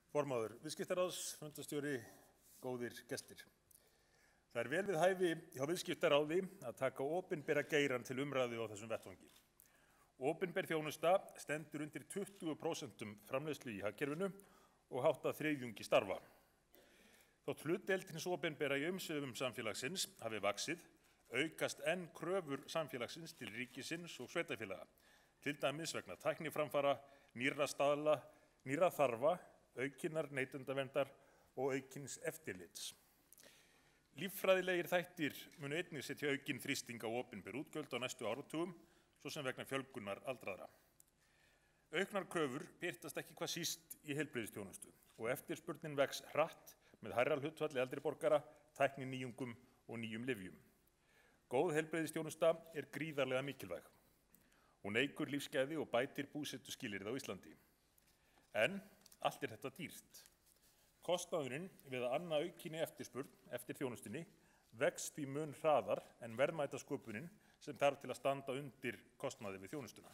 Formaður Viðskiptaráðs, fundarstjóri, góðir gestir. Það vel við hæfi hjá Viðskiptaráði að taka opinbera geirann til umræðu á þessum vettvangi. Opinber þjónusta stendur undir 20% framleiðslu í hagkerfinu og hátt að þriðjungi starfa. Þótt hlutdeild hins opinbera í umsvifum samfélagsins hafi vaxið, aukast enn kröfur samfélagsins til ríkisins og sveitarfélaga, til dæmis vegna tækniframfara, nýrra staðla, nýrra þarfa, aukinnar neytendaverndar og aukins eftirlits. Líffræðilegir þættir munu einnig setja aukinn þrýsting á opinber útgjöld á næstu áratugum, svo sem vegna fjölgunar aldraðra. Auknar kröfur birtast ekki hvað síst í heilbrigðisþjónustu og eftirspurnin vex hratt með hærra hlutfalli eldri borgara, tækninýjungum og nýjum lyfjum. Góð heilbrigðisþjónusta er gríðarlega mikilvæg. Hún eykur lífsgæði og bætir búsetuskilyrði á Íslandi. En allt er þetta dýrt. Kostnaðurinn við að anna aukinni eftirspurn eftir þjónustunni vex því mun hraðar en verðmætasköpunin sem þarf til að standa undir kostnaði við þjónustuna.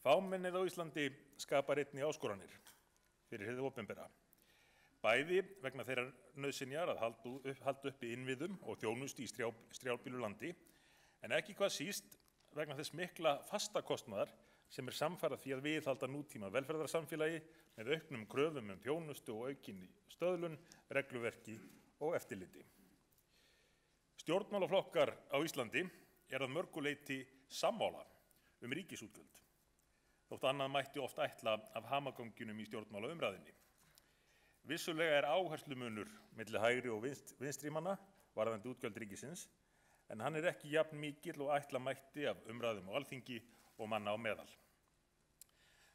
Fámennið á Íslandi skapar einnig áskoranir fyrir hið opinbera. Bæði vegna þeirrar nauðsynjar að halda uppi innviðum og þjónustu í strjálbýlu landi, en ekki hvað síst vegna þess mikla fastakostnaðar sem er samfara því að viðhalda nútíma velferðarsamfélagi með auknum kröfum þjónustu og aukinni stöðlun, regluverki og eftirliti. Stjórnmálaflokkar á Íslandi að mörgu leyti sammála ríkisútgjöld, þótt annað mætti oft ætla af hamaganginum í stjórnmálaumræðunni. Vissulega áherslumunur milli hægri og vinstri manna varðandi útgjöld ríkisins, en hann ekki jafn mikill og ætla mætti af umræðum á Alþingi og manna á meðal.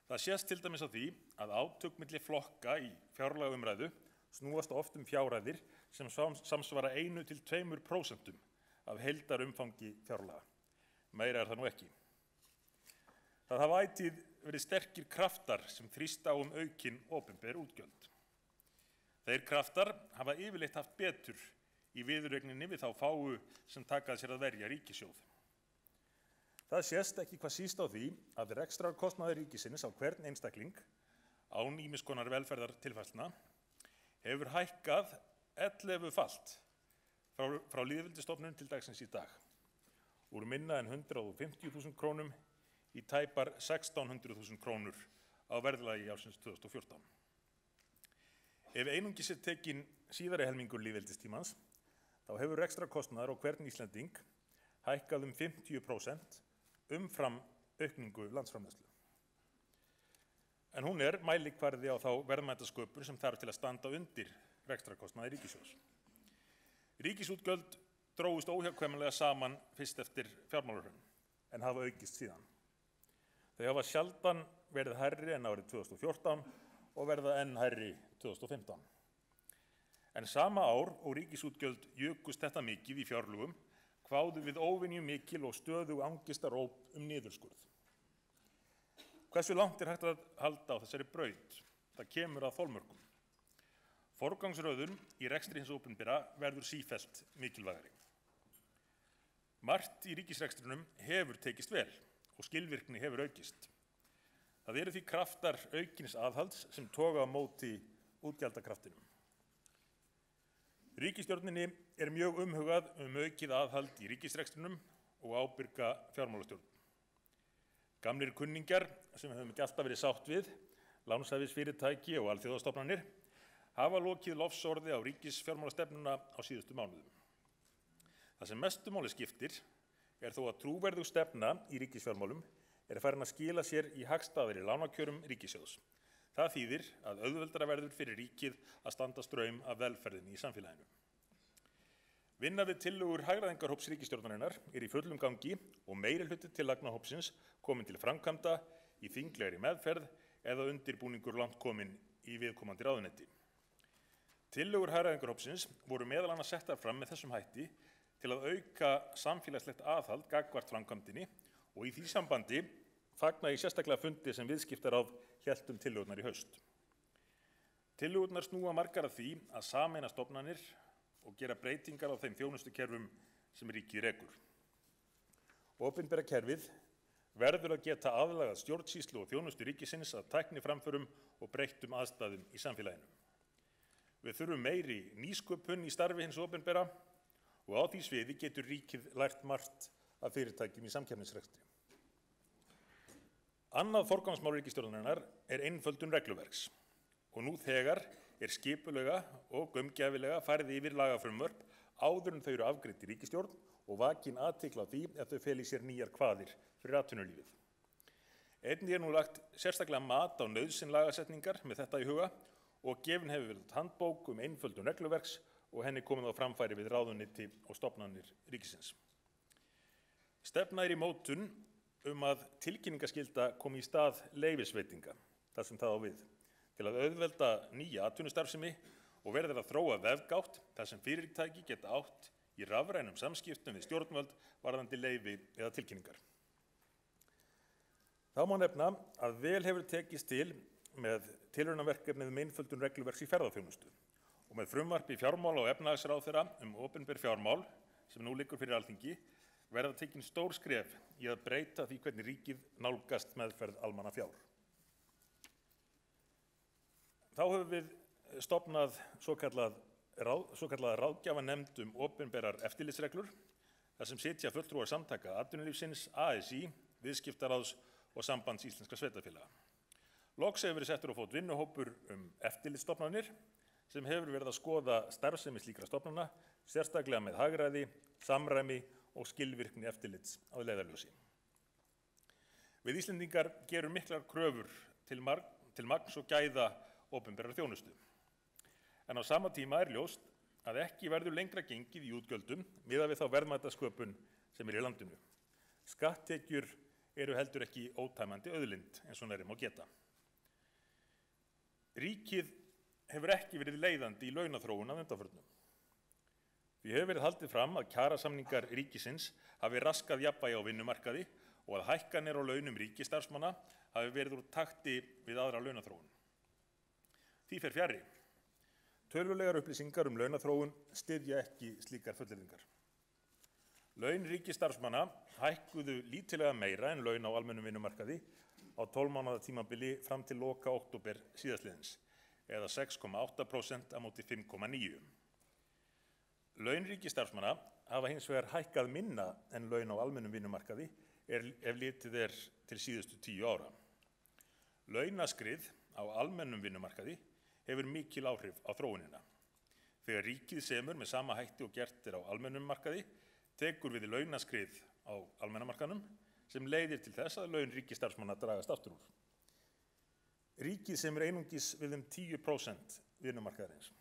Það sést til dæmis á því að átök milli flokka í fjárlagaumræðu snúast oft fjárhæðir sem samsvara 1 til 2% af heildarumfangi fjárlaga. Meira það nú ekki. Það hafa ætíð verið sterkir kraftar sem þrýsta á aukin opinber útgjöld. Þeir kraftar hafa yfirleitt haft betur í viðureigninni við þá fáu sem taka sér að verja ríkissjóð. Það sést ekki hvað síst á því að rekstrarkostnaður ríkisins á hvern einstakling án ýmiss konar velferðartilfærslna hefur hækkað 11-falt frá lýðveldisstofnun til dagsins í dag, úr minna en 150.000 krónum í tæpar 1600.000 krónur á verðlagi ársins 2014. Ef einungis tekin síðari helmingur lýðveldistímans, þá hefur rekstrarkostnaður á hvern Íslending hækkað 50% umfram aukningu landsframleiðslu. En hún mælikvarði á þá verðmætasköpun sem þarf til að standa undir rekstrarkostnaði ríkissjóðs. Ríkisútgjöld drógust óhjákvæmilega saman fyrst eftir fjármálahrun, en hafa aukist síðan. Þau hafa sjaldan verið hærri en árið 2014 og verða enn hærri 2015. En sama ár og ríkisútgjöld jukust þetta mikið í fjárlögum, kváðu við óvenju mikil og stöðug angistaróp niðurskurð. Hversu langt hægt að halda á þessari braut? Það kemur að þolmörkum. Forgangsröðun í rekstri hins opinbera verður sífellt mikilvægari. Margt í ríkisrekstrinum hefur tekist vel og skilvirkni hefur aukist. Það eru því kraftar aukins aðhalds sem toga á móti útgjaldakraftinum. Ríkisstjórninni mjög umhugað aukið aðhald í ríkisrekstrinum og ábyrga fjármálastjórn. Gamlir kunningjar sem höfum ekki alltaf verið sátt við, lánshæfisfyrirtæki og alþjóðastofnanir, hafa lokið lofsorði á ríkisfjármálastefnuna á síðustu mánuðum. Það sem mestu máli skiptir þó að trúverðug stefna í ríkisfjármálum farin að skila sér í hagstæðari lánakjörum ríkissjóðs. Það þýðir að auðveldara verður fyrir ríkið að standa straum af velferðinni í samfélaginu. Vinna við tillögur hagræðingarhóps ríkisstjórnarinnar í fullum gangi og meirihluti tillagna hópsins komin til framkvæmda í þinglegri meðferð eða undirbúningur langt komin í viðkomandi ráðuneyti. Tillögur hagræðingarhópsins voru meðal annars settar fram með þessum hætti til að auka samfélagslegt aðhald gagnvart framkvæmdinni og í því sambandi fagna ég sérstaklega fundi sem Viðskiptaráð hélt tillögurnar í haust. Tillögurnar snúa margar að því að sameina stofnanir og gera breytingar á þeim þjónustukerfum sem ríkið rekur. Opinbera kerfið verður að geta aðlagað stjórnsýslu og þjónustu ríkisins að tækniframförum og breyttum aðstæðum í samfélaginu. Við þurfum meiri nýsköpun í starfi hins opinbera og á því sviði getur ríkið lært margt af fyrirtækjum í samkeppnisrekstri. Annað forgangsmál ríkisstjórnarinnar er einföldun regluverks og nú þegar er skipulega og gaumgæfilega farið yfir lagafrumvörp áður en þau eru afgreidd í ríkisstjórn og vakin athygli á því að þau feli í sér nýjar kvaðir fyrir atvinnulífið. Einnig er nú lagt sérstaklega mat á nauðsyn lagasetningar með þetta í huga og gefin hefur verið handbók einföldun regluverks og henni komið á framfæri við ráðuneyti og stofnanir ríkisins. Stefna er í mótun að tilkynningaskylda komi í stað leyfisveitinga, þar sem það á við, til að auðvelda nýja atvinnustarfsemi og verður að þróa vefgátt þar sem fyrirtæki geta átt í rafrænum samskiptum við stjórnvöld varðandi leyfi eða tilkynningar. Þá má nefna að vel hefur tekist til með tilraunaverkefnið einföldun regluverks í ferðaþjónustu og með frumvarpi fjármála- og efnahagsráðherra opinber fjármál sem nú liggur fyrir Alþingi verða tekin stór skref í að breyta því hvernig ríkið nálgast meðferð almannafjár. Þá höfum við stofnað svokallaða ráðgjafarnefnd opinberar eftirlitsreglur þar sem sitja fulltrúar samtaka atvinnulífsins, ASÍ, Viðskiptaráðs og Sambands íslenskra sveitarfélaga. Loks hefur verið settur á fót vinnuhópur eftirlitsstofnanir sem hefur verið að skoða starfsemi slíkra stofnana, sérstaklega með hagræði, samræmi og skilvirkni eftirlits að leiðarljósi. Við Íslendingar gerum miklar kröfur til magns og gæða opinberrar þjónustu. En á sama tíma er ljóst að ekki verður lengra gengið í útgjöldum miðað við þá verðmætasköpun sem er í landinu. Skatttekjur eru heldur ekki ótæmandi auðlind eins og nærri má geta. Ríkið hefur ekki verið leiðandi í launaþróun að undanförnu. Því hefur verið haldið fram að kjarasamningar ríkisins hafi raskað jafnvægi á vinnumarkaði og að hækkanir á launum ríkisstarfsmanna hafi verið úr takti við aðra launaþróun. Því fer fjarri. Tölulegar upplýsingar launaþróun styðja ekki slíkar fullyrðingar. Laun ríkisstarfsmanna hækkuðu lítillega meira en laun á almennum vinnumarkaði á 12 mánaða tímabili fram til loka október síðastliðins, eða 6,8% á móti 5,9%. Laun ríkisstarfsmanna hafa hins vegar hækkað minna en laun á almennum vinnumarkaði ef litið er til síðustu 10 ára. Launaskrið á almennum vinnumarkaði hefur mikil áhrif á þróunina. Þegar ríkið semur með sama hætti og gert er á almennum markaði, tekur við launaskrið á almennamarkaðnum sem leiðir til þess að laun ríkisstarfsmanna dragast aftur úr. Ríkið semur einungis við 10% vinnumarkaðarins.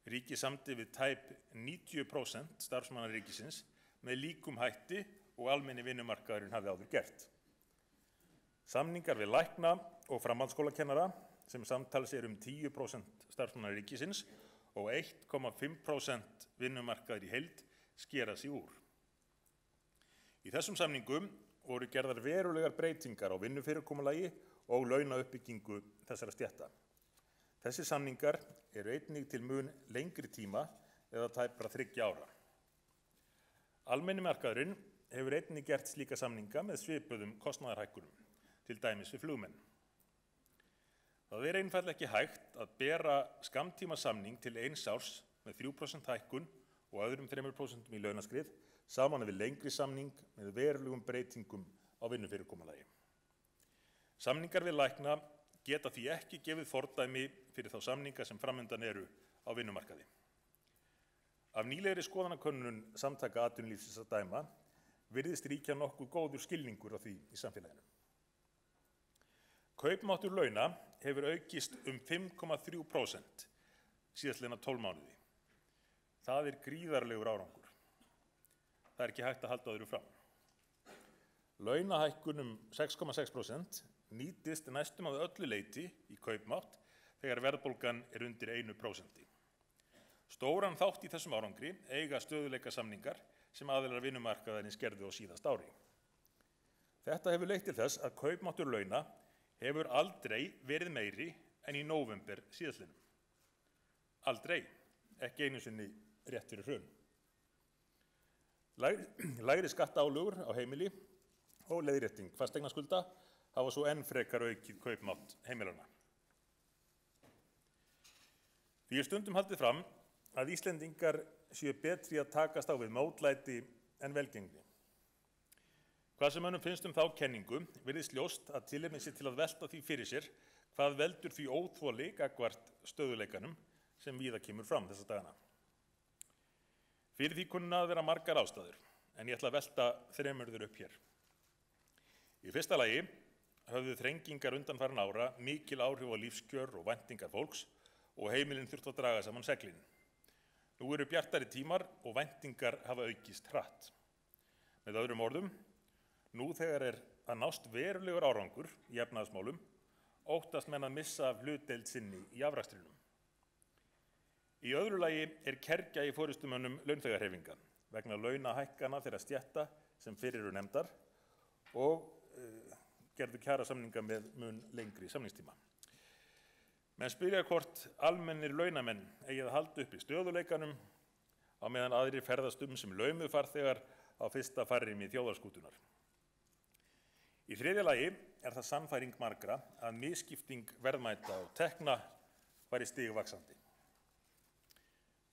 Ríkið samdi við tæp 90% starfsmanna ríkisins með líkum hætti og almenni vinnumarkaðurinn hafði áður gert. Samningar við lækna og framhaldsskólakennara sem samtals 10% starfsmanna ríkisins og 1,5% vinnumarkaður í heild skera sig úr. Í þessum samningum voru gerðar verulegar breytingar á vinnufyrirkomulagi og launauppbyggingu þessara stétta. Þessir samningar eru einnig til mun lengri tíma eða tæpra 3 ára. Almenni markaðurinn hefur einnig gert slíka samninga með svipuðum kostnaðarhækkunum, til dæmis við flugmenn. Það er einfaldlega ekki hægt að bera skammtímasamning til 1 árs með 3% hækkun og öðrum 3% í launaskrið saman við lengri samning með verulegum breytingum á vinnufyrirkomulagi. Samningar við lækna geta því ekki gefið fordæmi fyrir þá samninga sem framundan eru á vinnumarkaði. Af nýlegri skoðanakönnun samtaka atvinnulífsins að dæma virðist ríkja nokkuð góður skilningur á því í samfélaginu. Kaupmáttur launa hefur aukist 5,3% síðastliðna 12 mánuði. Það er gríðarlegur árangur. Það er ekki hægt að halda öðru fram. Launahækkun 6,6% nýtist næstum að öllu leyti í kaupmátt þegar verðbólgan undir 1%. Stóran þátt í þessum árangri eiga stöðugleikasamningar sem aðilar vinnumarkaðarins gerðu á síðasta ári. Þetta hefur leitt til þess að kaupmáttur launa hefur aldrei verið meiri en í nóvember síðastliðnum. Aldrei, ekki einu sinni rétt fyrir hrun. Lægri skattaálögur á heimili og leiðrétting fasteignaskulda hafa svo enn frekar aukið kaupmátt heimilanna. Því stundum haldið fram að Íslendingar séu betri að takast á við mótlæti en velgengni. Hvað sem mönnum finnst þá kenningu virðist ljóst að tilefni sé til að velta því fyrir sér hvað veldur því óþoli gagnvart stöðugleikanum sem víða kemur fram þessa dagana. Fyrir því kunna að vera margar ástæður, en ég ætla að velta þremur þeirra upp hér. Í fyrsta lagi höfðu þrengingar undanfarin ára mikil áhrif á lífskjör og væntingar fólks og heimilin þurftu að draga saman seglin. Nú eru bjartari tímar og væntingar hafa aukist hratt. Með öðrum orðum, nú þegar að nást verulegur árangur í efnahagsmálum, óttast menn að missa af hlutdeild sinni í afrakstrinum. Í öðru lagi kergja í forystumönnum launþegahreyfinga vegna launahækkana þeirra stétta sem fyrir eru nefndar og gerðu kjarasamninga með mun lengri samningstíma. Menn spyrja hvort almennir launamenn eigi að halda upp í stöðuleikanum á meðan aðrir ferðast sem laumufarþegar á fyrsta farrými þjóðarskútunnar. Í þriðja lagi það sannfæring margra að misskipting verðmæta og tekna væri stigvaxandi.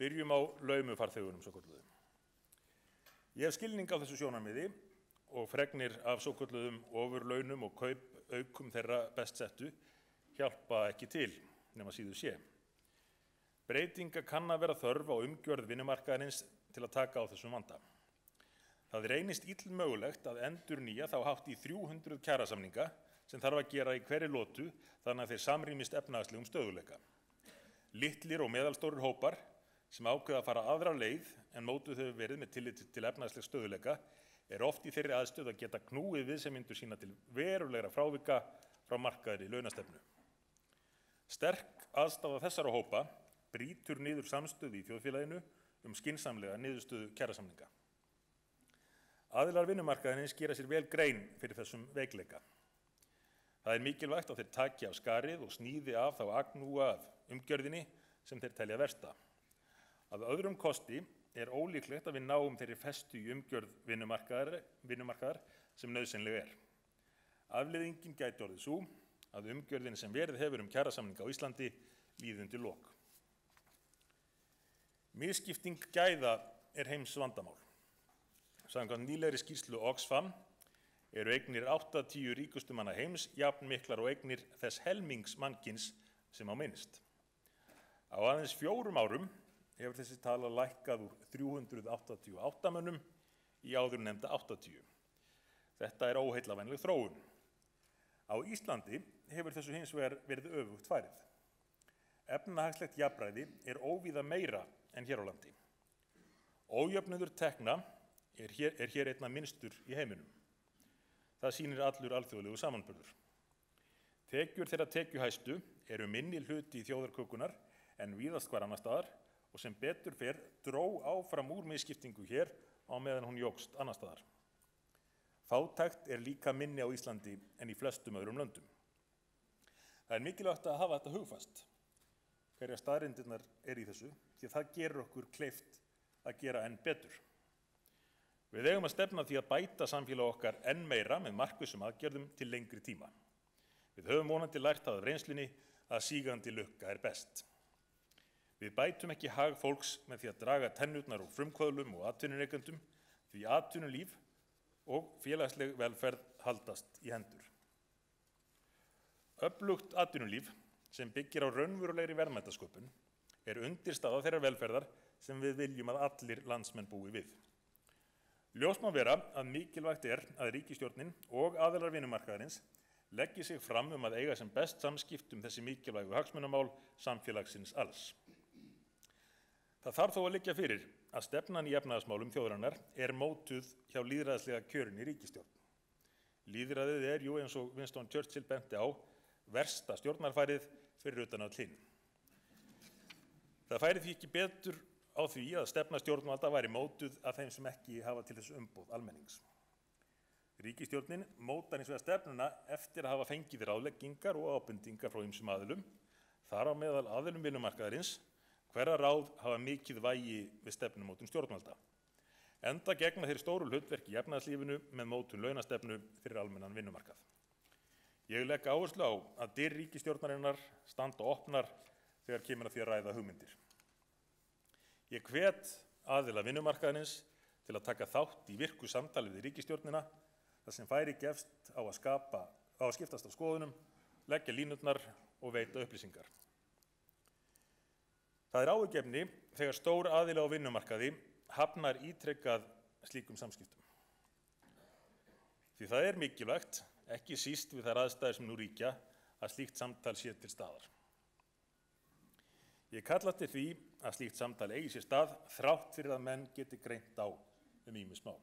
Byrjum á laumufarþegunum svokölluðum. Ég hef skilning á þessu sjónarmiði og fregnir af svokölluðum ofurlaunum og kaupaukum þeirra best settu hjálpa ekki til nema síður sé. Breytinga kann að vera þörf á umgjörð vinnumarkaðarins til að taka á þessum vanda. Það reynist illmögulegt að endurnýja þá hátt í 300 kjarasamninga sem þarf að gera í hverri lotu þannig að þeir samrýmist efnahagslegum stöðugleika. Litlir og meðalstórir hópar sem ákveða að fara aðra leið en mótuð hefur verið með tilliti til efnahagslegs stöðugleika oft í þeirri aðstöðu að geta knúið viðsemjendur sína til verulegra frávika frá markaðri launastefnu. Sterk aðstaða þessara hópa brýtur niður samstöðu í þjóðfélaginu skynsamlega niðurstöðu kjarasamninga. Aðilar vinnumarkaðarins gera sér vel grein fyrir þessum veikleika. Það mikilvægt að þeir taki af skarið og sníði af þá agnúa af umgjörðinni sem þeir telja versta. Að öðrum kosti ólíklegt að við náum þeirri festu í umgjörð vinnumarkaðar sem nauðsynleg Afleiðingin gæti orðið sú að umgjörðin sem verið hefur kjarasamninga á Íslandi líði undir lok. Misskipting gæða heimsvandamál. Samkvæmt nýlegri skýrslu Oxfam eignir 80 ríkustu manna heims jafn miklar og eignir þess helmings mannkyns sem á minnst. Á aðeins 4 árum hefur þessi tala lækkað úr 388 mönnum í áðurnefnda 80. Þetta óheillavænleg þróun. Á Íslandi hefur þessu hins vegar verið öfugt farið. Efnahagslegt jafnræði óvíða meira en hér á landi. Ójöfnuður tekna hér einna minnstur í heiminum. Það sýnir allur alþjóðlegur samanburður. Tekjur þeirra tekjuhæstu minni hluti í þjóðarkökunnar en víðast hvar annars staðar og sem betur fer dró áfram úr misskiptingu hér á meðan hún jókst annars staðar. Fátækt líka minni á Íslandi en í flestum öðrum löndum. Það mikilvægt að hafa þetta hugfast, hverjar staðreyndirnar í þessu, því að það gerir okkur kleift að gera enn betur. Við eigum að stefna því að bæta samfélag okkar enn meira með markvissum aðgerðum til lengri tíma. Við höfum vonandi lært af reynslunni að sígandi lukka best. Við bætum ekki hag fólks með því að draga tennurnar úr frumkvöðlum og atvinnurekendum, því atvinnulíf og félagsleg velferð haldast í hendur. Öflugt atvinnulíf sem byggir á raunverulegri verðmætasköpun undirstaða þeirrar velferðar sem við viljum að allir landsmenn búi við. Ljóst má vera að mikilvægt að ríkisstjórnin og aðilar vinnumarkaðarins leggi sig fram að eiga sem best samskipt þessi mikilvægu hagsmunamál samfélagsins alls. Það þarf þó að liggja fyrir að stefnan í efnahagsmálum þjóðarinnar mótuð hjá lýðræðislega kjörinni ríkisstjórn. Lýðræðið eins og Winston Churchill benti á, versta stjórnarfærið fyrir utan öll hin. Það færi því ekki betur á því að stefna stjórnvalda væri mótuð af þeim sem ekki hafa til þess umboð almennings. Ríkisstjórnin mótar hins vegar stefnuna eftir að hafa fengið ráðleggingar og ábendingar frá ýmsum aðilum, þar á meðal aðilum vinnumarkaðarins, hverra ráð hafa mikið vægi við stefnumótun stjórnvalda. enda gegna þeir stóru hlutverki í efnahagslífinu með mótun launastefnu fyrir almennan vinnumarkað. Ég legg áherslu á að dyr ríkisstjórnarinnar standa opnar þegar kemur að því að ræða hugmyndir. Ég hvet aðila vinnumarkaðarins til að taka þátt í virku samtali við ríkisstjórnina þar sem færi gefst á að skiptast á skoðunum, leggja línurnar og veita upplýsingar. Það er áhyggjuefni þegar stór aðili á vinnumarkaði hafnar ítrekað slíkum samskiptum. Því það er mikilvægt, ekki síst við þær aðstæður sem nú ríkja, að slíkt samtal sé til staðar. Ég kalla til því að slíkt samtal eigi sér stað þrátt fyrir að menn geti greint á ýmis mál.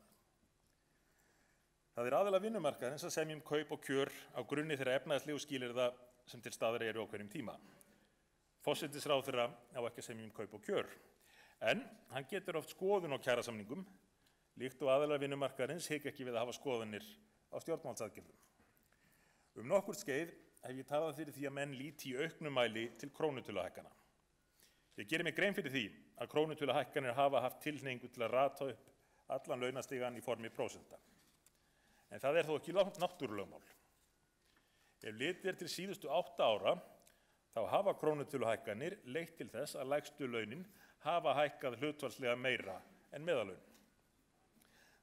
Það er aðila vinnumarkaðarins að semja kaup og kjör á grunni þeirra efnahagslegu skilyrða sem til staðar eru á hverjum tíma. Forsætisráðherra á ekki að semja kaup og kjör, en hann getur oft skoðun á kjarasamningum, líkt og aðilar vinnumarkaðarins hika ekki við að hafa skoðanir á stjórnvaldsaðgerðum. Nokkurt skeið hef ég talað fyrir því að menn líti í auknum mæli til krónutöluhækkana. Ég geri mig grein fyrir því að krónutöluhækkanir hafa haft tilhneigingu til að rata upp allan launastigann í formi prósenta. En það er þó ekki náttúrulögmál. Ef litið til síðustu 8 ára, þá hafa krónutöluhækkanir leitt til þess að lægstu launin hafa hækkað hlutfallslega meira en meðallaun.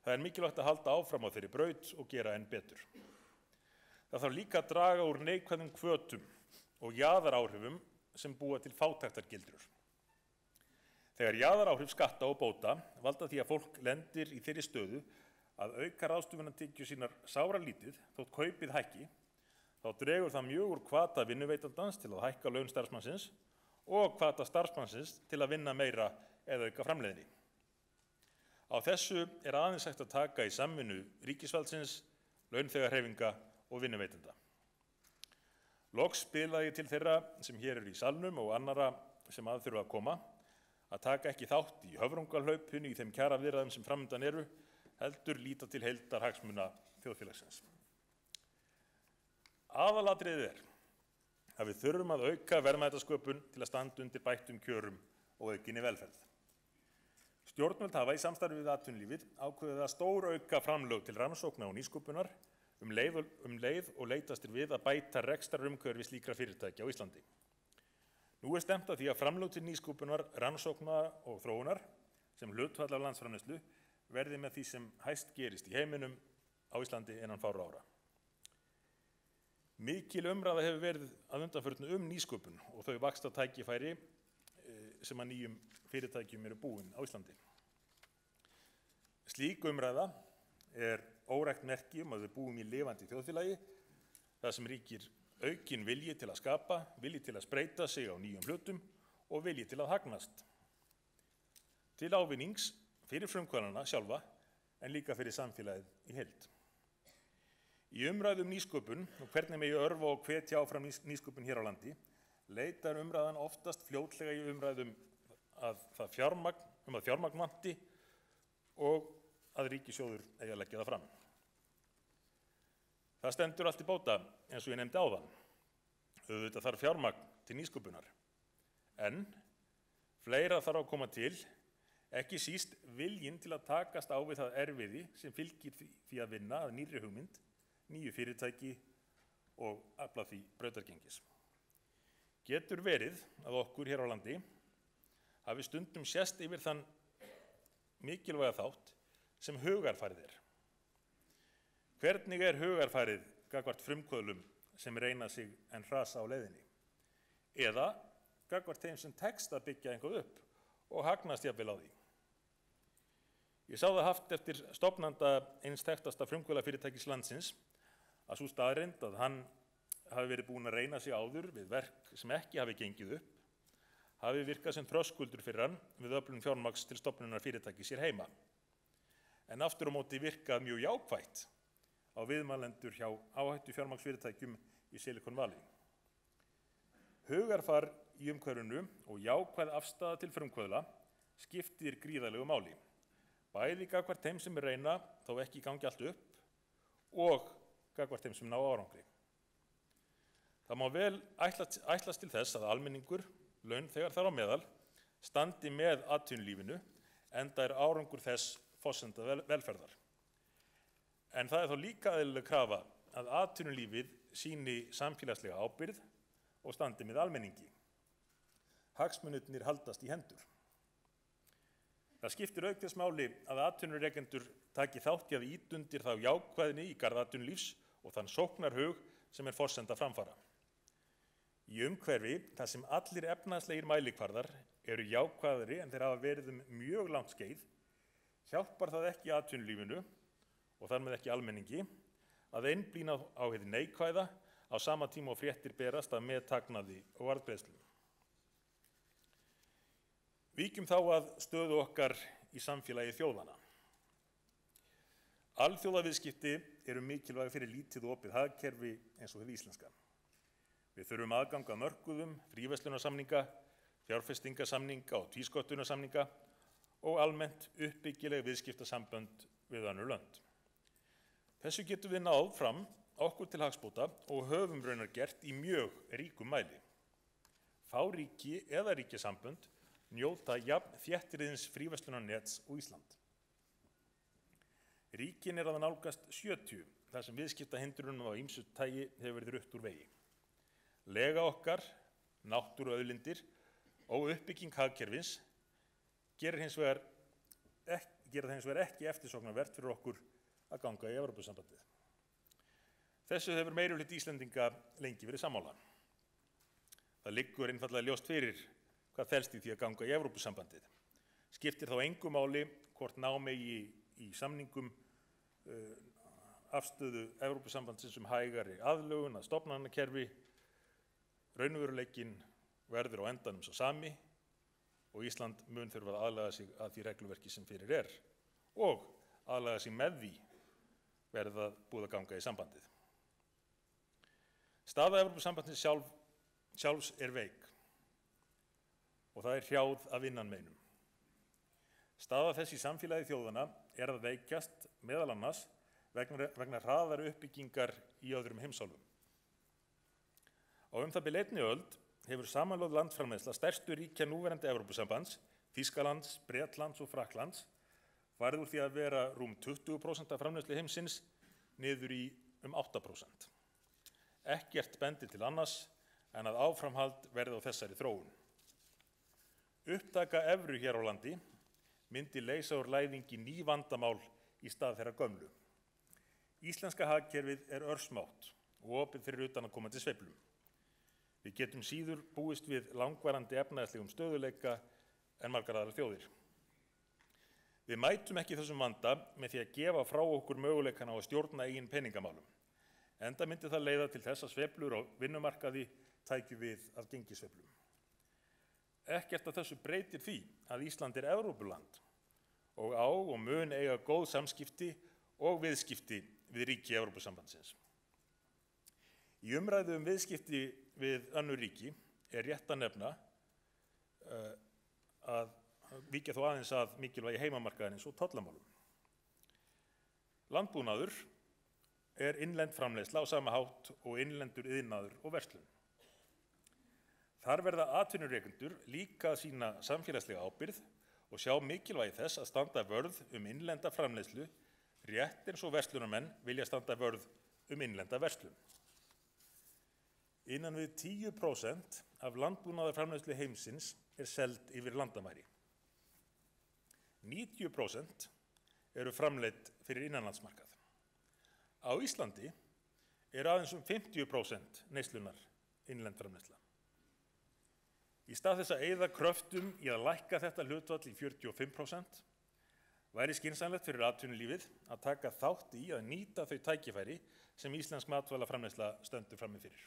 Það er mikilvægt að halda áfram á þeirri braut og gera enn betur. Það þarf líka að draga úr neikvæðum hvötum og jaðaráhrifum sem búa til fátæktargildrur. Þegar jaðaráhrif skatta og bóta valda því að fólk lendir í þeirri stöðu að auka ráðstöfunartekjur sínar sáralítið þótt kaupið hækki, þá dregur það mjög úr hvata vinnuveitandans til að hækka laun starfsmannsins og hvata starfsmannsins til að vinna meira eða auka framleiðni. Á þessu er aðeins hægt að taka í samvinnu ríkisvaldsins, launþegahreyfinga og vinnuveitenda. Loks spila ég til þeirra sem hér eru í salnum og annarra sem að þurfa að koma að taka ekki þátt í höfrungahlaupinu í þeim kjaraviðræðum sem framundan eru, heldur líta til heildarhagsmuna þjóðfélagsins. Aðalatriðið er að við þurfum að auka verðmætasköpun til að standa undir bættum kjörum og aukinni velferð. Stjórnvöld hafa í samstarfi við atvinnulífið ákveðið að stórauka framlög til rannsókna og nýsköpunar leið og leitastir við að bæta rekstrarumhverfi slíkra fyrirtækja á Íslandi. Nú er stefnt að því að framlög til nýsköpunar, rannsókna og þróunar sem hlutfall af landsframleiðslu verði með því sem hæst gerist í heiminum á Íslandi innan fárra ára. Mikil umræða hefur verið að undanförnu nýsköpun og þau vaxtartækifæri sem að nýjum fyrirtækjum eru búin á Íslandi. Slík umræða er órækt merki að við búum í lifandi þjóðfélagi, það sem ríkir aukin vilji til að skapa, vilji til að spreyta sig á nýjum hlutum og vilji til að hagnast. Til ávinnings fyrir frumkvöðlana sjálfa en líka fyrir samfélagið í heild. Í umræðum nýsköpun og hvernig megi örva og hvetja áfram nýsköpun hér á landi leitar umræðan oftast fljótlega í umræðum að fjármagn vanti og að ríkissjóður eigi að leggja það fram. Það stendur allt í bóta eins og ég nefndi áðan. Auðvitað þarf fjármagn til nýsköpunar. En fleira þarf að koma til, ekki síst viljinn til að takast á við það erfiði sem fylgir því að vinna að nýrri hugmynd, nýju fyrirtæki og afla því brautargengis. Getur verið að okkur hér á landi hafi stundum sést yfir þann mikilvæga þátt sem hugarfarið er. Hvernig er hugarfarið gagnvart frumkvöðlum sem reyna sig en hrasa á leiðinni? Eða gagnvart þeim sem tekst að byggja eitthvað upp og hagnast jafnvel á því? Ég sá það haft eftir stofnanda eins þekktasta frumkvöðlafyrirtækis landsins að sú staðreynd að hann hafi verið búinn að reyna sig áður við verk sem ekki hafi gengið upp, hafi virkað sem þröskuldur fyrir hann við öflun fjármagns til stofnunar fyrirtækis hér heima. En aftur á móti virkað mjög jákvætt á viðmælendur hjá áhættu fjármagnsfyrirtækjum í Silicon Valley. Hugarfar í umhverfinu og jákvæð afstaða til frumkvöðla skiptir gríðarlegu máli, bæði gagnvart þeim sem reyna þó ekki gangi allt upp og gagnvart þeim sem ná árangri. Það má vel ætlast til þess að almenningur, launþegar þar á meðal, standi með atvinnulífinu enda er árangur þess forsenda velferðar. En það þó líka eðlileg krafa að atvinnulífið sýni samfélagslega ábyrgð og standi með almenningi. Hagsmunirnir haldast í hendur. Það skiptir auk þess máli að atvinnurekendur taki þátt í að ýta undir þá jákvæðni í garð atvinnulífs og þann sóknarhug sem forsenda framfara. Í umhverfi þar sem allir efnahagslegir mælikvarðar eru jákvæðari en þeir hafa verið mjög langt skeið, hjálpar það ekki atvinnulífinu og þar með ekki almenningi að einblína á hið neikvæða á sama tíma og fréttir berast af meðhagnaði og arðgreiðslum. Víkjum þá að stöðu okkar í samfélagi þjóðanna. Alþjóðaviðskipti eru mikilvæg fyrir lítið og opið hagkerfi eins og hið íslenska. Við þurfum aðgang að mörkuðum, fríverslunarsamninga, fjárfestingarsamninga og tvísköttunarsamninga og almennt uppbyggileg viðskiptasambönd við önnur lönd. Þessu getum við náð fram okkur til hagsbóta og höfum raunar gert í mjög ríkum mæli. Fá ríki eða ríkjasambönd njóta jafn þéttriðins fríverslunarnets og Ísland. Ríkin að nálgast 70 þar sem viðskiptahindrunum á ýmsu tagi hefur verið rutt úr vegi. Lega okkar, náttúruauðlindir og uppbygging hagkerfis gera hins vegar ekki eftirsóknarvert fyrir okkur að ganga í Evrópusambandið. Þessu hefur meirihluti Íslendinga lengi verið sammála. Það liggur einfaldlega ljóst fyrir hvað felst í því að ganga í Evrópusambandið. Skiptir þá engu máli hvort ná megi í samningum afstöðu Evrópusambandsins hægari aðlögun að stofnanakerfi. Raunveruleikinn verður á endanum sá sami og Ísland mun þurfa að aðlaga sig að því regluverki sem fyrir og aðlaga sig með því verða búið að ganga í sambandið. Staða Evrópusambandsins sjálfs veik og það hrjáð af innanmeinum. Staða þess í samfélagi þjóðanna að veikjast meðal annars vegna hraðar uppbyggingar í öðrum heimsálfum. Á það bil einni öld hefur samanlögð landsframleiðsla stærstu ríkja núverandi Evrópusambands, Þýskalands, Bretlands og Frakklands, farið úr því að vera rúm 20% af framleiðslu heimsins niður í 8%. Ekkert bendir til annars en að áframhald verði á þessari þróun. Upptaka evru hér á landi myndi leysa úr læðingi ný vandamál í stað þeirra gömlu. Íslenska hagkerfið örsmátt og opið fyrir utanaðkomandi sveiflum. Við getum síður búist við langvarandi efnahagslegum stöðugleika en margar aðrar þjóðir. Við mætum ekki þessum vanda með því að gefa frá okkur möguleikana á að stjórna eigin peningamálum. Enda myndi það leiða til þess að sveiflur á vinnumarkaði tækju við af gengissveiflum. Ekkert af þessu breytir því að Ísland Evrópuland og á og mun eiga góð samskipti og viðskipti við ríki Evrópusambandsins. Í umræðu viðskipti við önnur ríki rétt að nefna að víkja þó aðeins að mikilvægi heimamarkaðarins og tollamálum. Landbúnaður innlend framleiðsla á sama hátt og innlendur iðnaður og verslun. Þar verða atvinnurekendur líka að sýna samfélagslega ábyrgð og sjá mikilvægi þess að standa vörð innlenda framleiðslu rétt eins og verslunarmenn vilja standa vörð innlenda verslun. Innan við 10% af landbúnaðarframleiðslu heimsins seld yfir landamæri. 90% eru framleidd fyrir innanlandsmarkað. Á Íslandi aðeins 50% neyslunnar innlend framleiðsla. Í stað þess að eyða kröftum í að lækka þetta hlutfall í 45%, væri skynsamlegt fyrir atvinnulífið að taka þátt í að nýta þau tækifæri sem íslensk matvælaframleiðsla stendur frammi fyrir.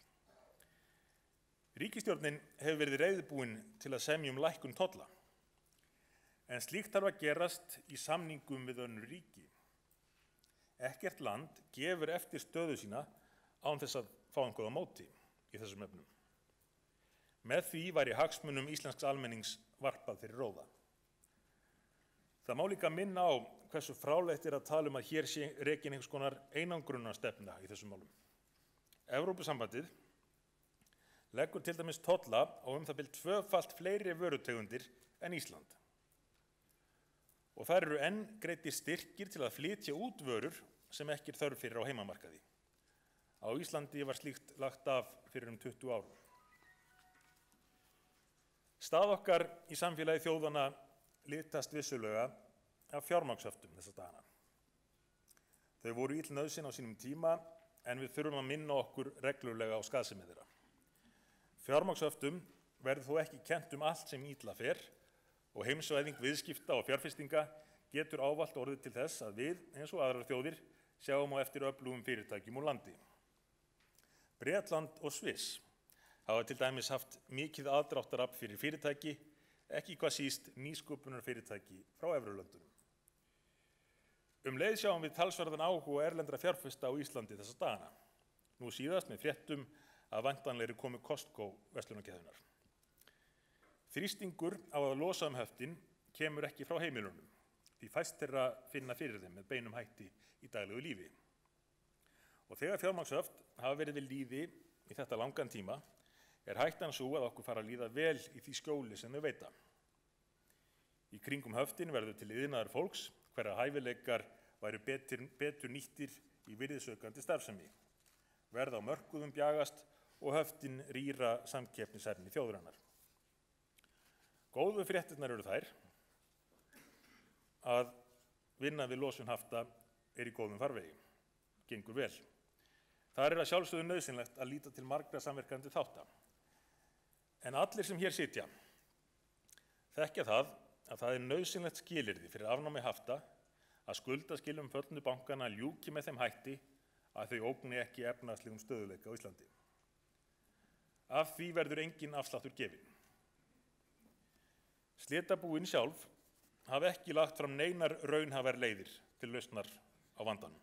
Ríkisstjórnin hefur verið reiðubúin til að semja lækkun tolla, en slíkt þarf að gerast í samningum við önnur ríki. Ekkert land gefur eftir stöðu sína án þess að fá einhverju á móti í þessum efnum. Með því væri hagsmunum íslensks almennings varpað fyrir róða. Það má líka minna á hversu fráleitt að tala að hér sé rekin einhvers konar einangrunarstefna í þessum málum. Evrópusambandið leggur til dæmis tolla á það bil tvöfalt fleiri vörutegundir en Ísland. og þar eru enn greiddir styrkir til að flytja út vörur sem ekki þörf fyrir á heimamarkaði. Á Íslandi var slíkt lagt af fyrir 20 árum. Stað okkar í samfélagi þjóðanna litast vissulega af fjármagnshöftum þessa dagana. Þau voru ill nauðsyn á sínum tíma en við þurfum að minna okkur reglulega á skaðsemi þeirra. Fjármagnshöftum verður þó ekki kennt allt sem illa fer og heimsvæðing viðskipta og fjárfestinga getur ávallt orðið til þess að við, eins og aðrar þjóðir, sjáum á eftir öflugum fyrirtækjum úr landi. Bretland og Sviss hafa til dæmis haft mikið aðdráttarafl fyrir fyrirtæki, ekki hvað síst nýsköpunarfyrirtæki frá evrulöndunum. Leið sjáum við talsverðan áhuga erlendra fjárfesta á Íslandi þessa dagana, nú síðast með fréttum af væntanlegri komu Costco verslunarkeðjunnar. Þrýstingur á að losa höftin kemur ekki frá heimilunum, því fæst þeirra finna fyrir þeim með beinum hætti í daglegu lífi. Og þegar fjármagnshöft hafa verið við lýði í þetta langan tíma, hættan sú að okkur fara að líða vel í því skjóli sem þau veita. Í kringum höftin verður til iðnaðar fólks, hverra hæfileikar væru betur nýttir í virðisaukandi starfsemi. Verð á mörkuðum bjagast og höftin rýra samkeppnishæfni þjóðarinnar. Góðu fréttirnar eru þær að vinna við losun hafta í góðum farvegi, gengur vel. Þar að sjálfsögðu nauðsynlegt að líta til margra samverkandi þátta. En allir sem hér sitja þekkja það að það nauðsynlegt skilyrði fyrir afnámi hafta að skuldaskilum föllnu bankana ljúki með þeim hætti að þau ógni ekki efnahagslegum stöðugleika á Íslandi. Af því verður engin afsláttur gefinn. Slitabúin sjálf hafa ekki lagt fram neinar raunhæfar leiðir til lausnar á vandanum.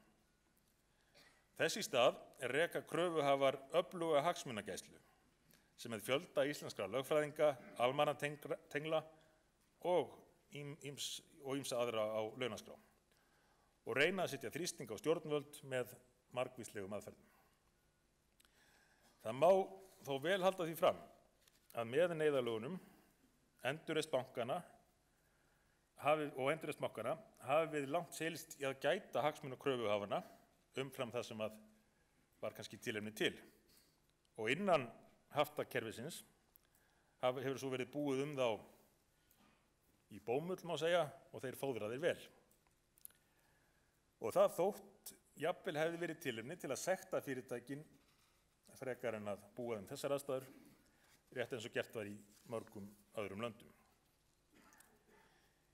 Þess í stað reka kröfuhafar öfluga hagsmunagæslu sem með fjölda íslenskra lögfræðinga, almannatengla og ýmsa aðra á launaskrá og reyna að setja þrýsting á stjórnvöld með margvíslegum aðferðum. Það má þó vel halda því fram að með neyðarlögunum endurreisn bankana hafi við langt seilst í að gæta hagsmuna kröfuhafanna umfram það sem var kannski tilefni til. Og innan haftakerfisins hefur svo verið búið þá í bómull, má segja, og þeir fóðraðir vel. Og það þótt jafnvel hefði verið tilefni til að sekta fyrirtækin frekar en að búa þessar aðstæður, rétt eins og gert var í mörgum öðrum löndum.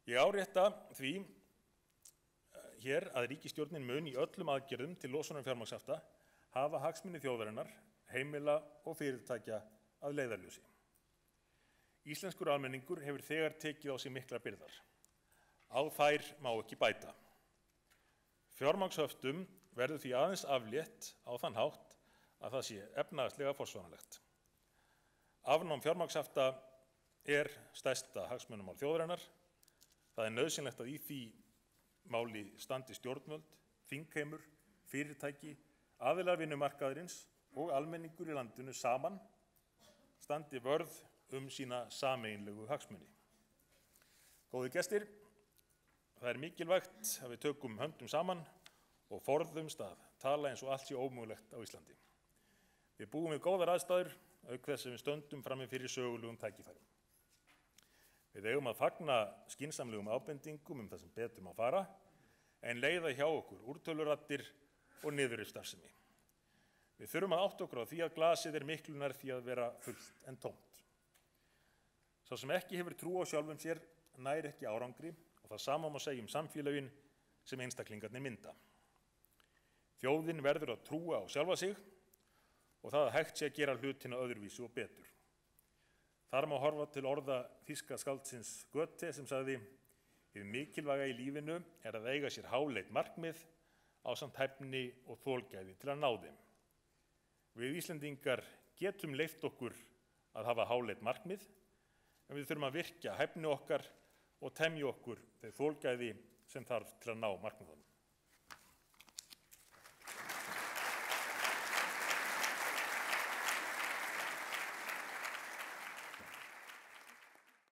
Ég árétta því hér að ríkisstjórnin mun í öllum aðgerðum til losunar fjármagnshafta hafa hagsmuni þjóðarinnar, heimila og fyrirtækja að leiðarljósi. Íslenskur almenningur hefur þegar tekið á sig miklar byrðar. Á þær má ekki bæta. Fjármagnshöftum verður því aðeins aflétt á þann hátt að það sé efnahagslega forsvaranlegt. Afnám fjármagnshafta stærsta hagsmunamál þjóðarinnar. Það nauðsynlegt að í því máli standi stjórnvöld, þingheimur, fyrirtæki, aðilar vinnumarkaðarins og almenningur í landinu saman standi vörð sína sameiginlegu hagsmuni. Góðir gestir, það mikilvægt að við tökum höndum saman og forðumst að tala eins og allt sé ómögulegt á Íslandi. Við búum við góðar aðstæður auk þess sem við stöndum frammi fyrir sögulegum tækifærum. Við eigum að fagna skynsamlegum ábendingum það sem betur má fara, en leiða hjá okkur úrtöluraddir og niðurrifsstarfsemi. Við þurfum að átta okkur á því að glasið miklu nær því að vera fullt en tómt. Sá sem ekki hefur trú á sjálfum sér nær ekki árangri og það sama má segja samfélögin sem einstaklingarnir mynda. Þjóðin verður að trúa á sjálfa sig og það að hægt sé að gera hlutina öðruvísi og betur. Þar má horfa til orða þýska skáldsins Goethe sem sagði: hið mikilvæga í lífinu að eiga sér háleit markmið ásamt hæfni og þolgæði til að ná þeim. Við Íslendingar getum leyft okkur að hafa háleit markmið, en við þurfum að virkja hæfni okkar og temja okkur þau þolgæði sem þarf til að ná markmiðunum.